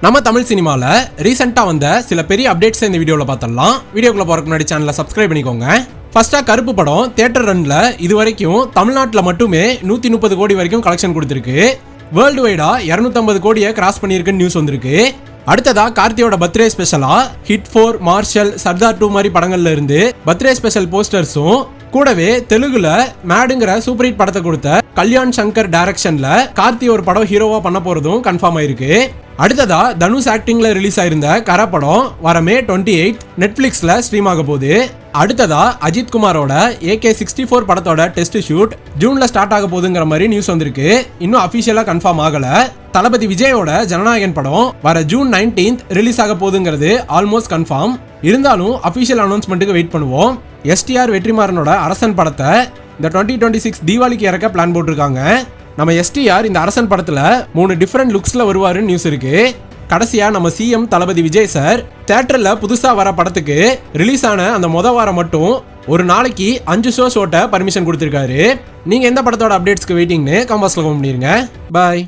நம்ம தமிழ் சினிமால ரீசெண்டா வந்த சில பெரிய அப்டேட்ஸ் இந்த வீடியோல பார்த்தலாம். வீடியோக்குள்ள போறதுக்கு முன்னாடி சேனலை சப்ஸ்கிரைப் பண்ணிக்கோங்க. ஃபர்ஸ்டா கருப்பு படம் தியேட்டர் ரன்ல இது வரைக்கும் தமிழ்நாட்டில் மட்டுமே 130 கோடி வரைக்கும் கலெக்ஷன் கொடுத்திருக்கு. வேர்ல்டு வைடா 250 கோடியை கிராஸ் பண்ணியிருக்குன்னு நியூஸ் வந்திருக்கு. அடுத்ததா கார்த்தியோட பர்த்டே ஸ்பெஷலா ஹிட் 4, மார்ஷல், சர்தார் 2 மாதிரி படங்கள்ல இருந்து பர்த்டே ஸ்பெஷல் போஸ்டர்ஸும் கூடவே தெலுங்குல மேடுங்கிற சூப்பர் ஹிட் படத்தை கொடுத்த கல்யாண் சங்கர் டைரக்ஷன்ல கார்த்தி ஒரு படம் ஹீரோவா பண்ண போறதும் கன்ஃபார்ம் ஆயிருக்கு. அடுத்ததா தனுஷ் ஆக்டிங்ல ரிலீஸ் ஆயிருந்த கர படம் வர May 28 நெட்ஃபிளிக்ஸ்ல ஸ்ட்ரீம் ஆக போகுது. அடுத்ததா அஜித் குமாரோட AK-64 படத்தோட டெஸ்ட் ஷூட் ஜூன்ல ஸ்டார்ட் ஆக போகுதுங்கிற மாதிரி நியூஸ் வந்திருக்கு. இன்னும் அபிஷியலா கன்ஃபார்ம் ஆகல. தளபதி விஜயோட ஜனநாயகன் படம் வர June 19 ரிலீஸ் ஆக போகுதுங்கிறது ஆல்மோஸ்ட் கன்ஃபார்ம். இருந்தாலும் அபிஷியல் அனௌன்ஸ்மெண்ட்டுக்கு வெயிட் பண்ணுவோம். STR வெற்றிமாறனோட அரசன் படத்தை இந்த 2026 தீபாவளிக்கு இறக்க பிளான் போட்டிருக்காங்க. நம்ம STR இந்த அரசன் படத்துல 3 டிஃபரெண்ட் லுக்ஸ்ல வருவாருன்னு நியூஸ் இருக்கு. கடைசியா நம்ம CM தளபதி விஜய் சார் தியேட்டர்ல புதுசா வர படத்துக்கு ரிலீஸ் ஆன அந்த வாரம் மட்டும் ஒரு நாளைக்கு 5 ஷோட்ட பர்மிஷன் கொடுத்திருக்காரு. நீங்க எந்த படத்தோட அப்டேட்ஸ்க்கு வெயிட்டிங்னு கமெண்ட்ஸ்ல கமெண்ட் பண்ணிருங்க. பாய்.